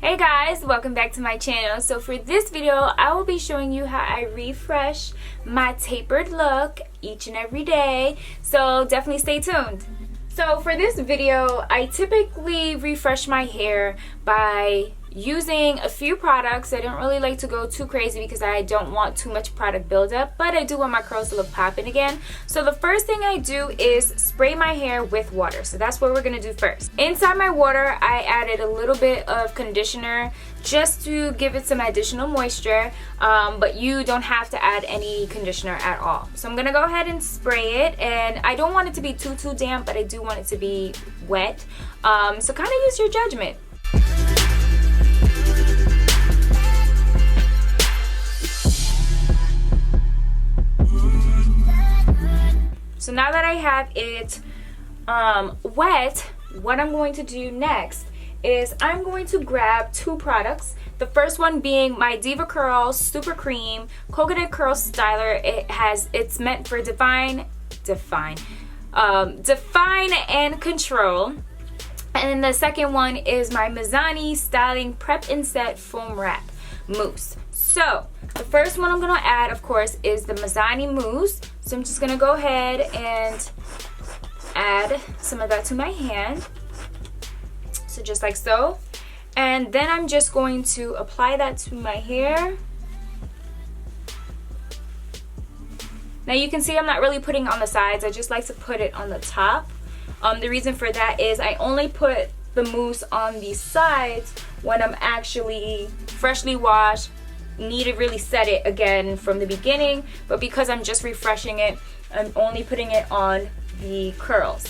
Hey guys, welcome back to my channel. So for this video, I will be showing you how I refresh my tapered look each and every day. So definitely stay tuned. So for this video, I typically refresh my hair by using a few products. I don't really like to go too crazy because I don't want too much product buildup, but I do want my curls to look popping again. So the first thing I do is spray my hair with water. So that's what we're gonna do first. Inside my water, I added a little bit of conditioner just to give it some additional moisture, but you don't have to add any conditioner at all. So I'm gonna go ahead and spray it, and I don't want it to be too damp, but I do want it to be wet. So kind of use your judgment. So now that I have it wet, what I'm going to do next is I'm going to grab two products. The first one being my Deva Curl Super Cream Coconut Curl Styler. It's meant for define and control. And then the second one is my Mizani Styling Prep and Set Foam Wrap Mousse. So the first one I'm gonna add, of course, is the Mizani mousse. So I'm just gonna go ahead and add some of that to my hand. So just like so. And then I'm just going to apply that to my hair. Now you can see I'm not really putting it on the sides. I just like to put it on the top. The reason for that is I only put the mousse on the sides when I'm actually freshly washed, need to really set it again from the beginning, but because I'm just refreshing it, I'm only putting it on the curls.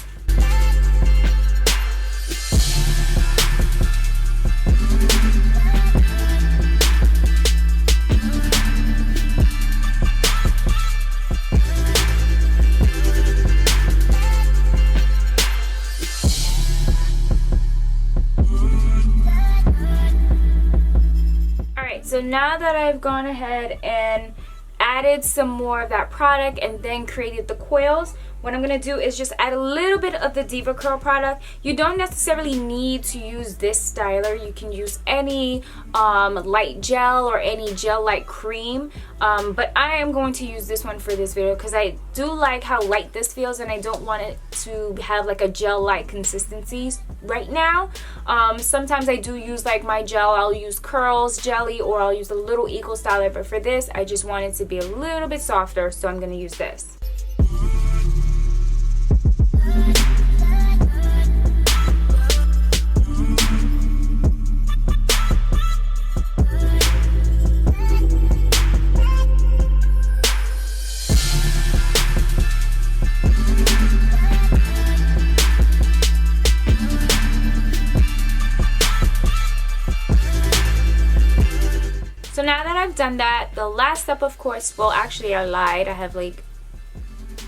So now that I've gone ahead and added some more of that product and then created the coils, what I'm going to do is just add a little bit of the Deva Curl product. You don't necessarily need to use this styler. You can use any light gel or any gel-like cream. But I am going to use this one for this video because I do like how light this feels, and I don't want it to have like a gel-like consistency right now. Sometimes I do use like my gel. I'll use Curls Jelly, or I'll use a little Ecostyler, but for this I just want it to be a little bit softer, so I'm going to use this. So now that I've done that, the last step, of course, well, actually I lied. I have like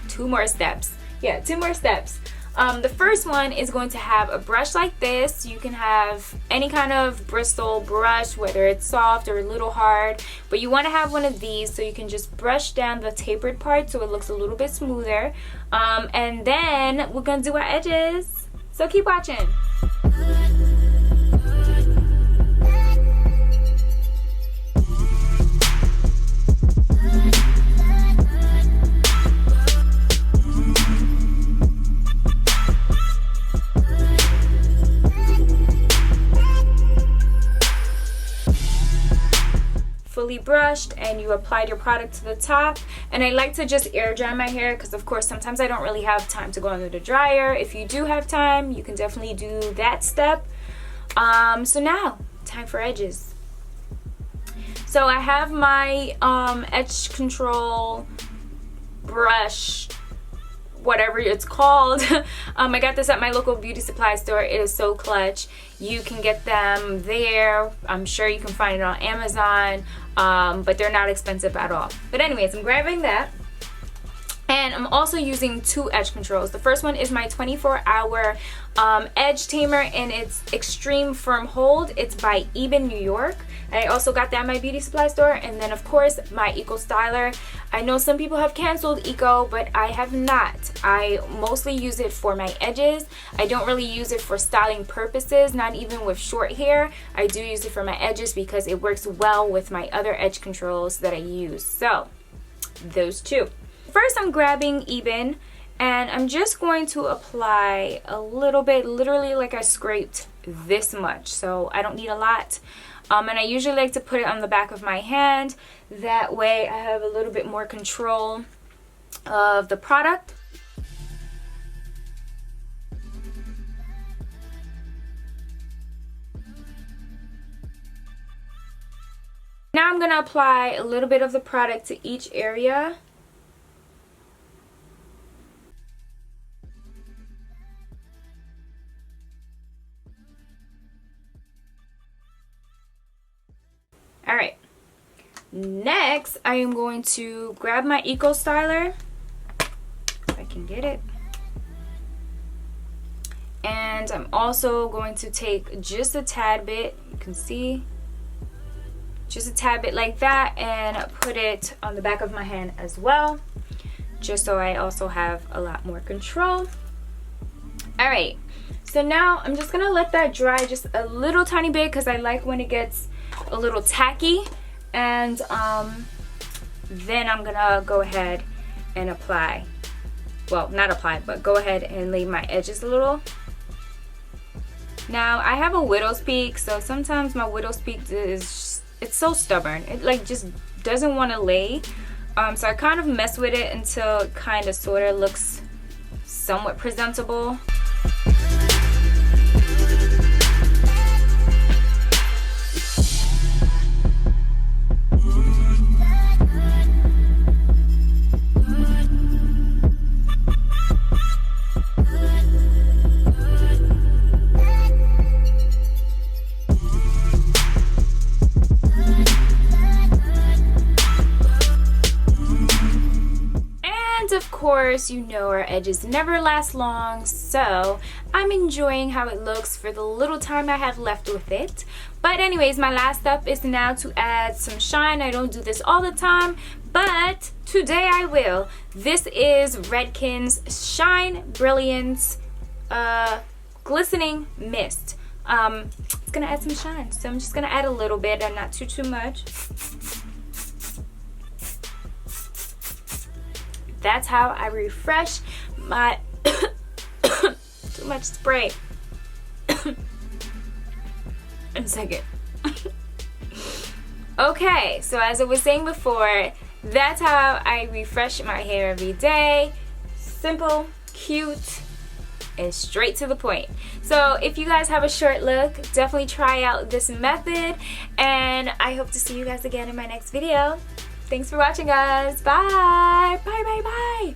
two more steps. Yeah, two more steps. The first one is going to have a brush like this. You can have any kind of bristle brush, whether it's soft or a little hard, but you want to have one of these so you can just brush down the tapered part so it looks a little bit smoother. And then we're going to do our edges. So keep watching. Fully brushed, and you applied your product to the top. And I like to just air dry my hair because, of course, sometimes I don't really have time to go under the dryer. If you do have time, you can definitely do that step. So now, time for edges. So I have my edge control brush, whatever it's called. I got this at my local beauty supply store. It is so clutch. You can get them there. I'm sure you can find it on Amazon, but they're not expensive at all. But anyways, I'm grabbing that, And I'm also using 2 edge controls. The first one is my 24-hour edge tamer, and it's Extreme Firm Hold. It's by Ebin, New York. I also got that at my beauty supply store. And then of course my Ecostyler. I know some people have canceled Eco, but I have not. I mostly use it for my edges. I don't really use it for styling purposes, not even with short hair. I do use it for my edges because it works well with my other edge controls that I use. So those 2. First, I'm grabbing Ebin, and I'm just going to apply a little bit, literally like I scraped this much, so I don't need a lot. And I usually like to put it on the back of my hand. That way I have a little bit more control of the product. Now I'm going to apply a little bit of the product to each area. Alright, next I am going to grab my Ecostyler, if I can get it, and I'm also going to take just a tad bit, you can see, just a tad bit like that, and put it on the back of my hand as well, just so I also have a lot more control. Alright, so now I'm just going to let that dry just a little tiny bit because I like when it gets a little tacky, and then I'm gonna go ahead and apply, well, not apply, but go ahead and lay my edges a little. Now I have a widow's peak, so sometimes my widow's peak is, it's so stubborn, it like just doesn't want to lay, so I kind of mess with it until it kind of sort of looks somewhat presentable. Of course, you know our edges never last long, so I'm enjoying how it looks for the little time I have left with it. But anyways, my last step is now to add some shine. I don't do this all the time, but today I will. This is Redken's Shine Brilliance Glistening Mist. It's gonna add some shine, so I'm just gonna add a little bit and not too much. That's how I refresh my too much spray. In a second. Okay, so as I was saying before, that's how I refresh my hair every day. Simple, cute, and straight to the point. So if you guys have a short look, definitely try out this method, and I hope to see you guys again in my next video. Thanks for watching, guys. Bye. Bye, bye, bye.